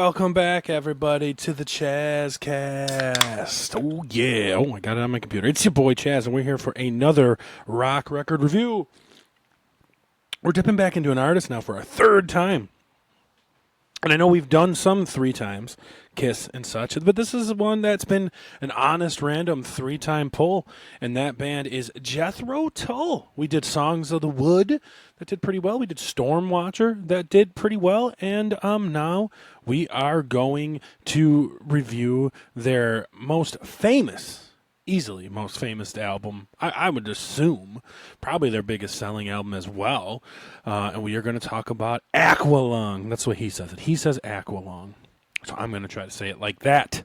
Welcome back, everybody, to the Chazz Cast. Oh, yeah. Oh, I got it on my computer. It's your boy, Chazz, and we're here for another rock record review. We're dipping back into an artist now for our third time. And I know we've done some 3 times, Kiss and such, but this is one that's been an honest, random 3-time pull, and that band is Jethro Tull. We did Songs of the Wood, that did pretty well. We did Storm Watcher, that did pretty well, and now we are going to review their most famous, easily most famous album, I would assume, probably their biggest selling album as well, and we are going to talk about Aqualung. That's what he says it. He says Aqualung, so I'm going to try to say it like that.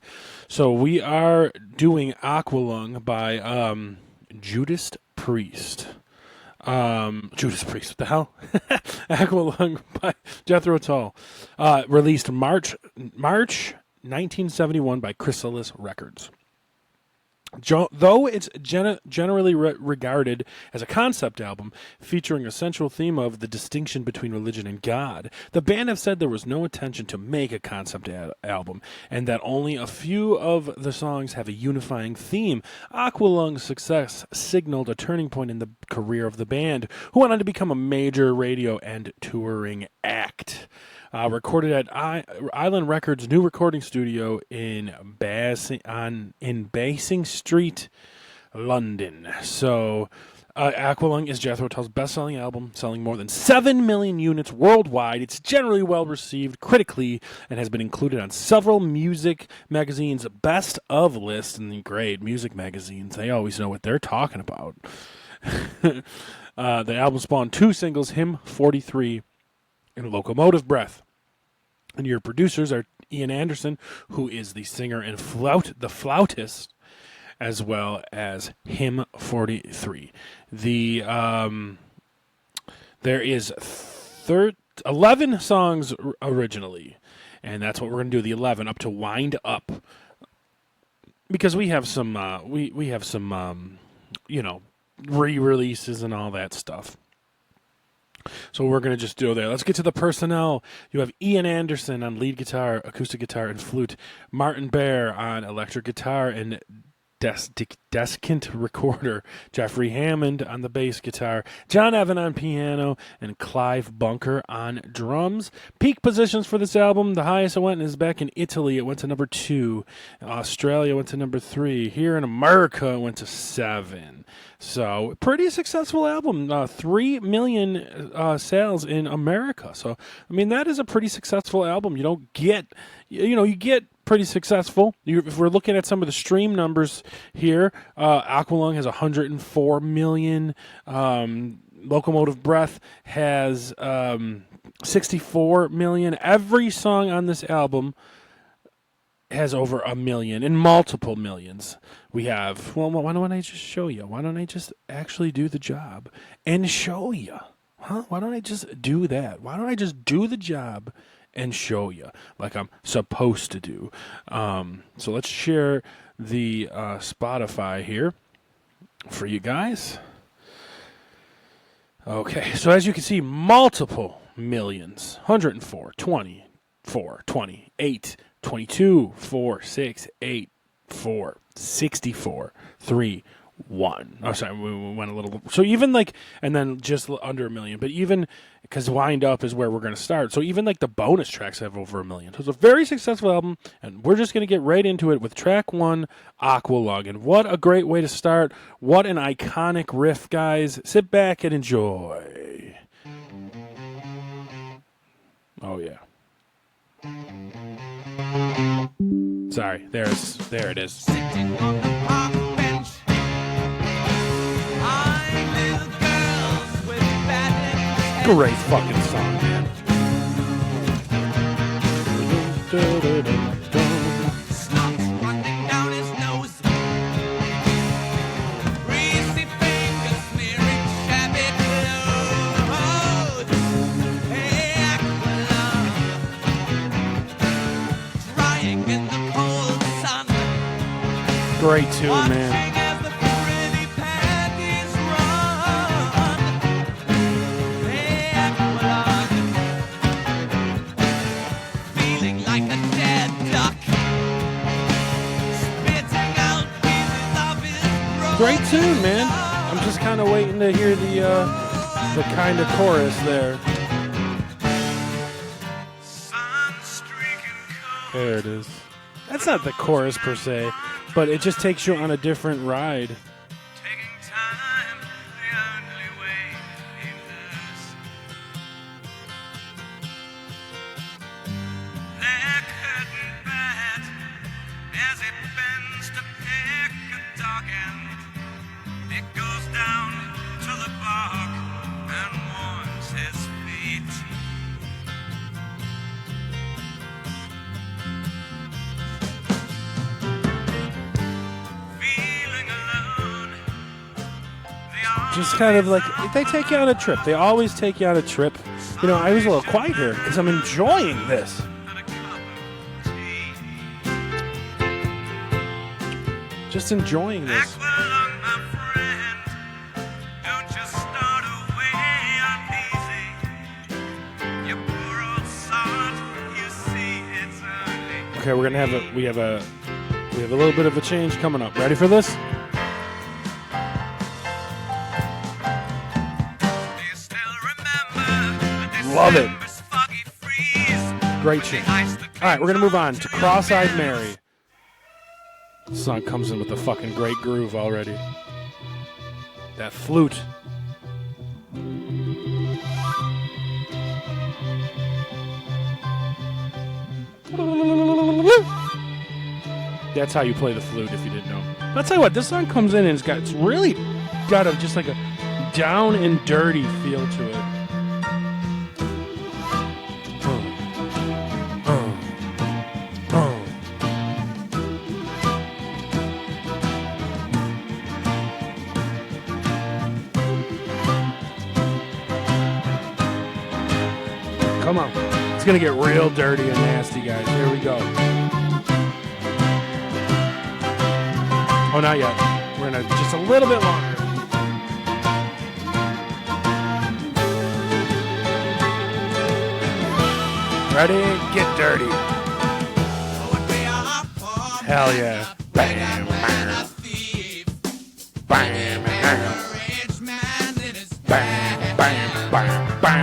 So we are doing Aqualung by Judas Priest. Judas Priest, what the hell? Aqualung by Jethro Tull. Released March 1971 by Chrysalis Records. Though it's generally regarded as a concept album featuring a central theme of the distinction between religion and God, the band have said there was no intention to make a concept album, and that only a few of the songs have a unifying theme. Aqualung's success signaled a turning point in the career of the band, who went on to become a major radio and touring act. Recorded at Island Records' new recording studio in Basing Street, London. So, Aqualung is Jethro Tull's best-selling album, selling more than 7 million units worldwide. It's generally well-received critically and has been included on several music magazines' best-of lists. And great, music magazines, they always know what they're talking about. The album spawned 2 singles, Hymn 43 and Locomotive Breath. And your producers are Ian Anderson, who is the singer and the flautist, as well as Hymn 43. There is 11 songs originally, and that's what we're going to do, the 11 up to Wind Up, because we have some re-releases and all that stuff. So we're going to just do there. Let's get to the personnel. You have Ian Anderson on lead guitar, acoustic guitar, and flute. Martin Barre on electric guitar and descant recorder. Jeffrey Hammond on the bass guitar. John Evan on piano. And Clive Bunker on drums. Peak positions for this album. The highest it went is back in Italy. It went to number 2. In Australia, it went to number 3. Here in America, it went to 7. So, pretty successful album. 3 million sales in America. So, I mean, that is a pretty successful album. You don't get, you get pretty successful. If we're looking at some of the stream numbers here, Aqualung has 104 million. Locomotive Breath has 64 million. Every song on this album has over 1 million and multiple millions. We have, well, why don't I just show you? Why don't I just actually do the job and show you? Huh? Why don't I just do that? Why don't I just do the job and show you like I'm supposed to do? So let's share the Spotify here for you guys. Okay, so as you can see, multiple millions. 104, 24, 28, 22, 4, 6, 8, 4, 64, 3, 1. Oh, sorry, we went a little. So even like, and then just under 1 million. But even, because Wind Up is where we're going to start. So even like the bonus tracks have over 1 million. So it's a very successful album, and we're just going to get right into it with track 1, Aqualung. And what a great way to start. What an iconic riff, guys. Sit back and enjoy. Oh, yeah. Sorry, there it is. Sitting on the park bench, I knew girls with bad lips. Great fucking song, man. Snot running down his nose, greasy fingers smearing shabby clothes. Hey, Aqualung, drying in the cold sun. Great tune, man. Watching as the pretty panties run. Hey, Aqualung, feeling like a Great tune, man. I'm just kind of waiting to hear the kind of chorus there. There it is. That's not the chorus per se, but it just takes you on a different ride. Just kind of like, they take you on a trip. They always take you on a trip. You know, I was a little quiet here because I'm enjoying this. Just enjoying this. Aqualung, my friend, don't just start away uneasy. You poor old sod, you see it's early. Okay, we're gonna have we have a little bit of a change coming up. Ready for this? Do you still remember Love it. December's foggy freeze? Great tune. All right, we're gonna move on to Cross-Eyed Mary. This song comes in with a fucking great groove already. That flute. That's how you play the flute if you didn't know. I'll tell you what, this song comes in and it's really got just like a down and dirty feel to it. Come on. It's going to get real dirty and nasty, guys. Here we go. Oh, not yet. We're going to just a little bit longer. Ready? Get dirty. Hell yeah. Bam, bam. Bam, bam. Bam, bam, bam, bam, bam, bam.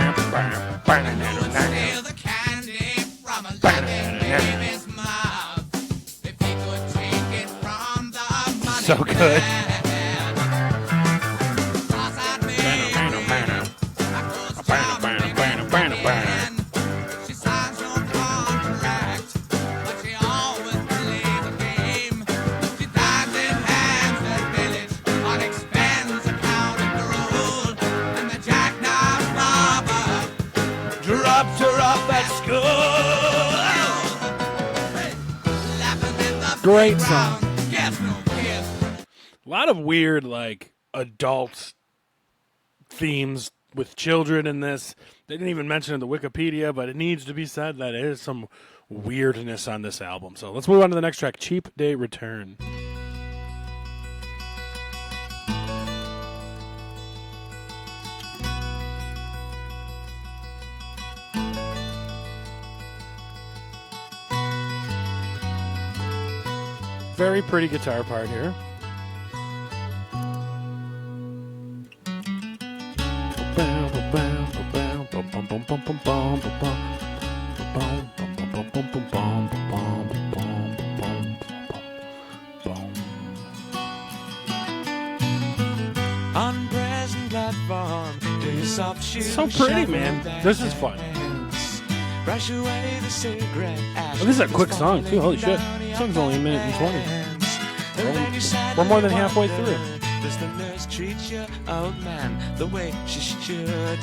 So good. Dropped her off at school. Great song. A lot of weird, like, adult themes with children in this. They didn't even mention it in the Wikipedia, but it needs to be said that there is some weirdness on this album. So let's move on to the next track, Cheap Day Return. Very pretty guitar part here. On present platform, do your soft shoes. So pretty, man. This is fun. Brush away the cigarette ash. Oh, this is a quick song, too. Holy shit. This song's only a minute and 20. We're more than halfway through. Does the nurse treat you, old man, the way she should?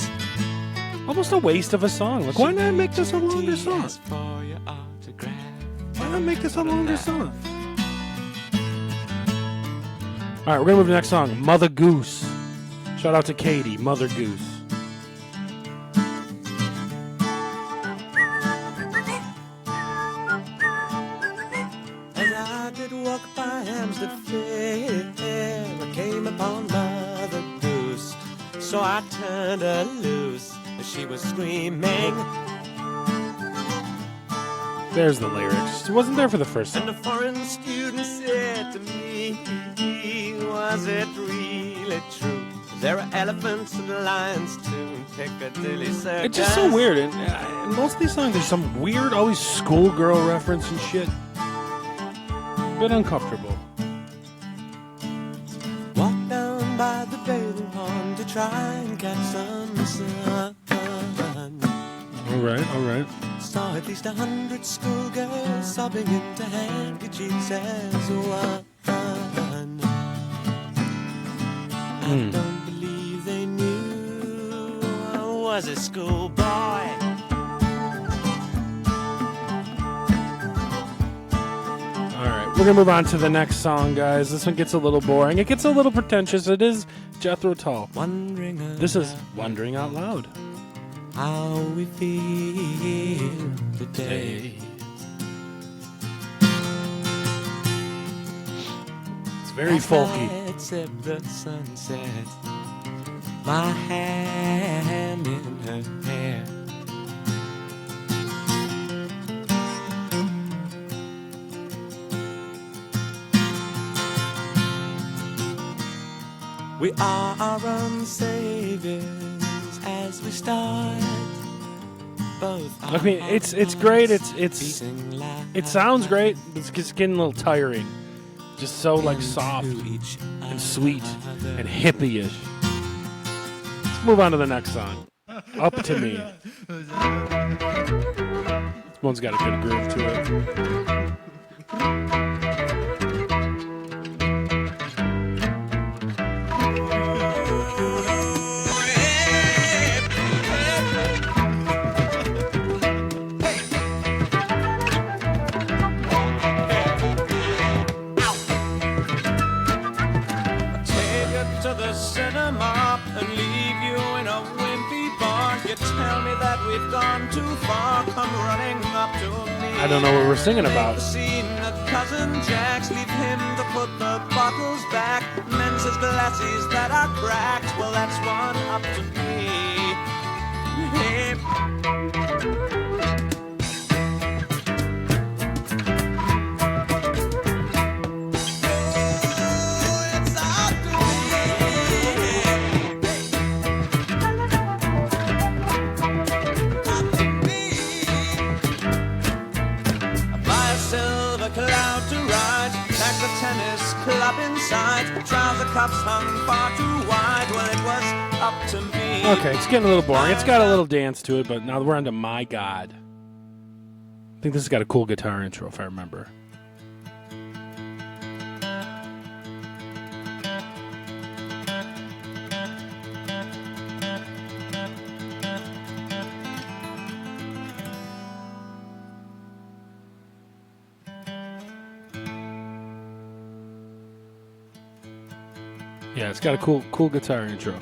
Almost a waste of a song. Like, why not make this a longer song? Why not make this a longer song? All right, we're going to move to the next song, Mother Goose. Shout out to Katie, Mother Goose. As I did walk by Hampstead Fair, I came upon Mother Goose. So I turned her loose as she was screaming. There's the lyrics. It wasn't there for the first And song. a foreign student said to me, was was it really true? There are elephants and lions too in Piccadilly Circus. It's just so weird. And in most of these songs, there's some weird, always schoolgirl reference and shit. A bit uncomfortable. Walk down by the bathing pond to try and catch some sun. All right. Saw at least 100 schoolgirls sobbing into handkerchiefs as one. I don't believe they knew I was a schoolboy. We're going to move on to the next song, guys. This one gets a little boring. It gets a little pretentious. It is Jethro Tull. This is Wondering Out Loud. How we feel today. It's very folky. Except the sunset, my hand in her hair. We are our own saviors as we start. Both. I mean, it's great. It sounds great. It's just getting a little tiring. Just so like soft and sweet and hippie-ish. Let's move on to the next song. Up to Me. This one's got a good groove to it. To the cinema and leave you in a wimpy bar. You tell me that we've gone too far. Come running up to me. I don't know what we're singing about. Scene at Cousin Jack's. Leave him to put the bottles back. Mends his glasses that are cracked. Well, that's one up to me. Hey. Cloud to ride, pack the tennis club inside. Trouser cuffs hung far too wide. Well, it was up to me. Okay, it's getting a little boring. It's got a little dance to it, but now we're on to My God. I think this has got a cool guitar intro, if I remember. Yeah, it's got a cool guitar intro.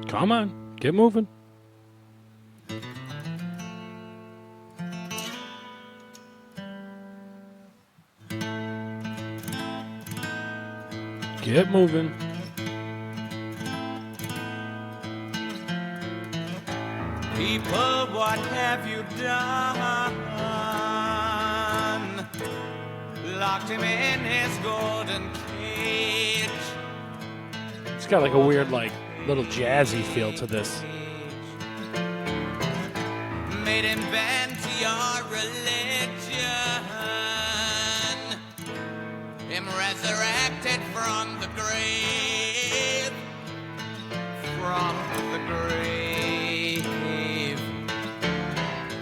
Come on, get moving. Get moving. People, what have you done? Locked him in his golden cage. It's got like a weird, like, little jazzy feel to this. Made him bend to your religion. Him resurrected from the grave. From the grave.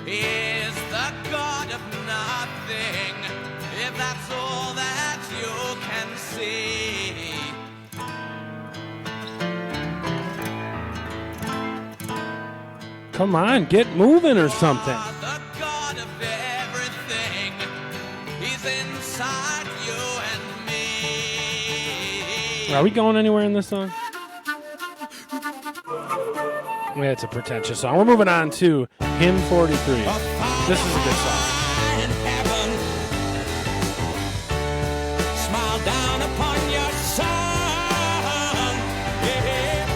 Is the God of nothing, if that's all that you can see. Come on, get moving or something. The God of everything, He's inside you and me. Are we going anywhere in this song? Yeah, it's a pretentious song. We're moving on to Hymn 43. This is a good song. In heaven, smile down upon your son. Yeah,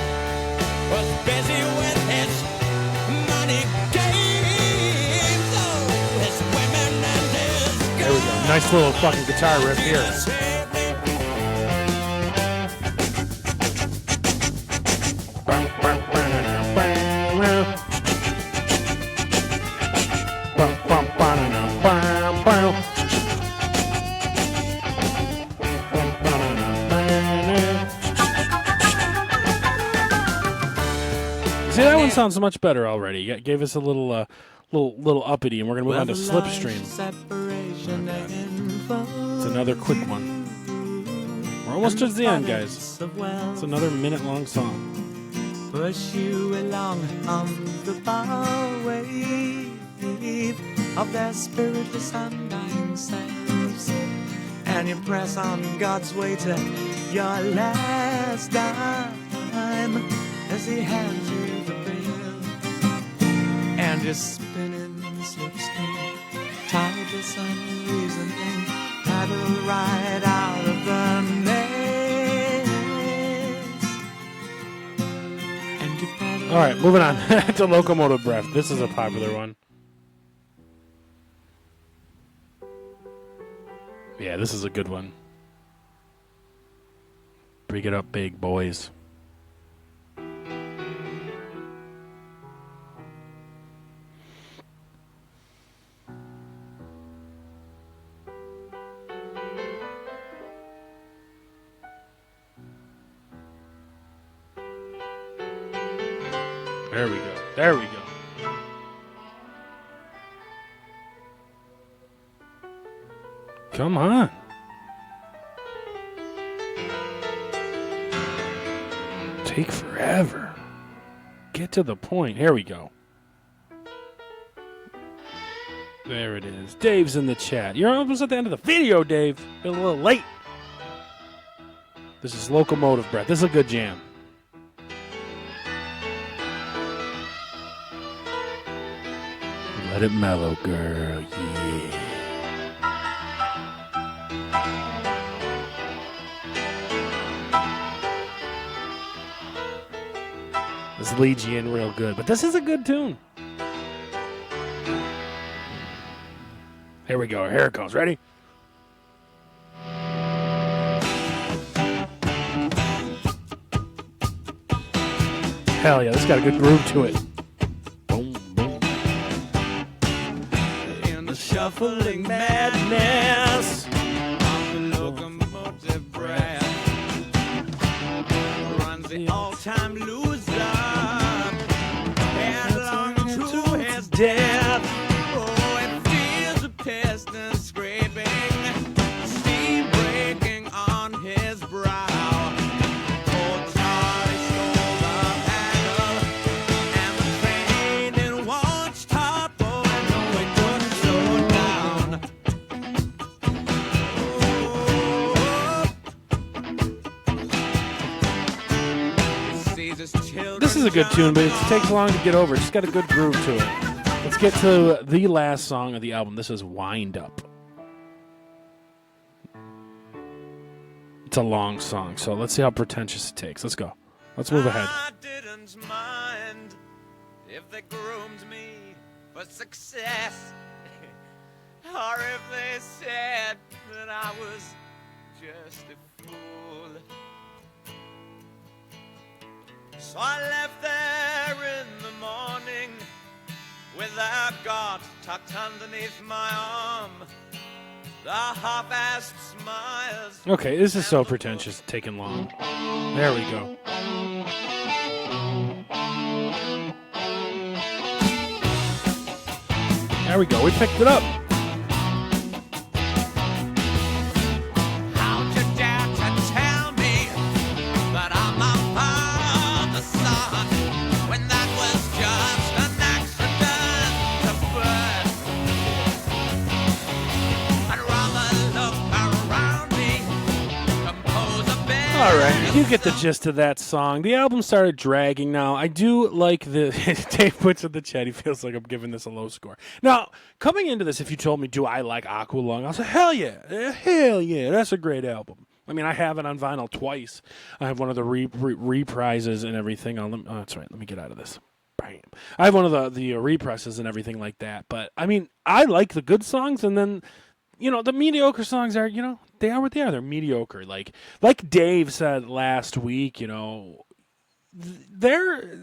was busy with his Nice little fucking guitar riff here. See, that one sounds much better already. It gave us a little uppity, and we're gonna move on to Slipstream. It's another quick one. We're almost to the end, guys. It's another minute-long song. Push you along on the byway of their spiritless undying selves, and you press on God's way to your last dime as He hands you the bill, and you're spinning slipstream, tideless, unreasoning, paddle right out of the maze. And you paddle. All right, moving on to Locomotive Breath. This is a popular one. Yeah, this is a good one. Bring it up big, boys. There we go. There we go. Come on. Take forever. Get to the point. Here we go. There it is. Dave's in the chat. You're almost at the end of the video, Dave. You're a little late. This is Locomotive Breath. This is a good jam. Let it mellow, girl. Yeah. This leads you in real good, but this is a good tune. Here we go. Here it goes. Ready? Hell yeah, this got a good groove to it. Boom, boom. In the shuffling madness of the locomotive breath runs the all-time loser headlong to his death. Oh, it feels a piston scraping, steam breaking on his brow. Old Charlie stole the handle, and the train didn't want to stop. Oh, no, it couldn't slow down. This is a good tune, but it takes long to get over. It's got a good groove to it. Let's get to the last song of the album. This is Wind Up. It's a long song, so let's see how pretentious it takes. Let's go. Let's move ahead. I didn't mind if they groomed me for success, or if they said that I was just a fool. So I left there in the morning with their God tucked underneath my arm, the half-assed smiles. Okay, this is so pretentious, taking long. There we go. There we go. We picked it up. How'd you dare to tell me that I'm a father's son when that was just an accident to birth? I'd rather look around me, compose a bit. All right, you get the gist of that song. The album started dragging now. I do like the... Dave puts in the chat, he feels like I'm giving this a low score. Now, coming into this, if you told me, do I like Aqualung? I'll say, hell yeah. Hell yeah. That's a great album. I mean, I have it on vinyl twice. I have one of the reprises and everything on them. Oh, that's right. Let me get out of this. Bam. I have one of the represses and everything like that. But, I mean, I like the good songs, and then the mediocre songs are, they are what they are. They're mediocre. Like Dave said last week, they're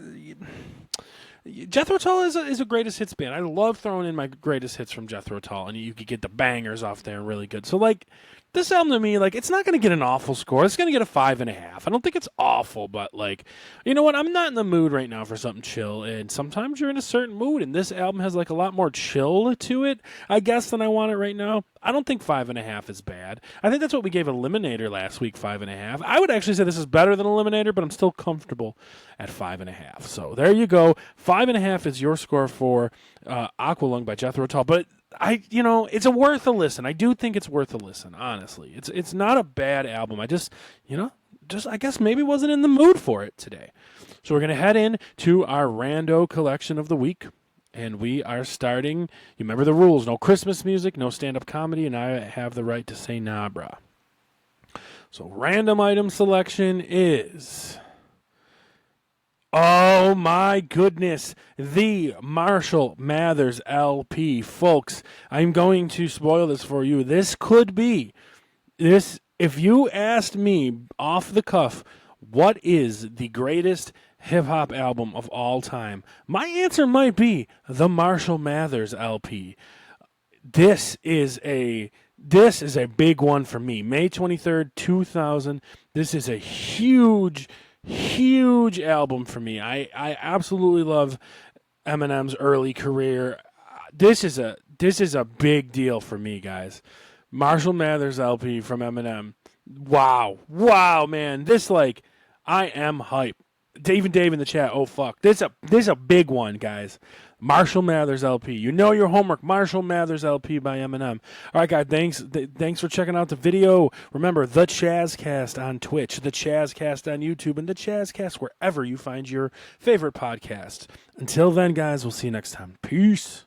Jethro Tull is a greatest hits band. I love throwing in my greatest hits from Jethro Tull, and you could get the bangers off there really good. So like this album to me, like it's not going to get an awful score. It's going to get a 5.5. I don't think it's awful, but like you know what? I'm not in the mood right now for something chill, and sometimes you're in a certain mood, and this album has like a lot more chill to it, I guess, than I want it right now. I don't think 5.5 is bad. I think that's what we gave Eliminator last week, 5.5. I would actually say this is better than Eliminator, but I'm still comfortable at 5.5. So there you go. 5.5 is your score for Aqualung by Jethro Tull. But it's worth a listen. I do think it's worth a listen. Honestly, it's not a bad album. I just I guess maybe wasn't in the mood for it today. So we're gonna head in to our rando collection of the week. And we are starting, you remember the rules, no Christmas music, no stand-up comedy, and I have the right to say nah, brah. So random item selection is, oh my goodness, the Marshall Mathers LP. Folks, I'm going to spoil this for you. This could be, if you asked me off the cuff, what is the greatest hip-hop album of all time, my answer might be the Marshall Mathers LP. This is a big one for me. May 23rd, 2000. This is a huge album for me. I absolutely love Eminem's early career. This is a big deal for me, guys. Marshall Mathers LP from Eminem. Wow, man. This I am hype. Even Dave in the chat, oh fuck. This is a big one, guys. Marshall Mathers LP. You know your homework. Marshall Mathers LP by Eminem. All right, guys, thanks for checking out the video. Remember, the Chazz Cast on Twitch, the Chazz Cast on YouTube, and the Chazz Cast wherever you find your favorite podcast. Until then, guys, we'll see you next time. Peace.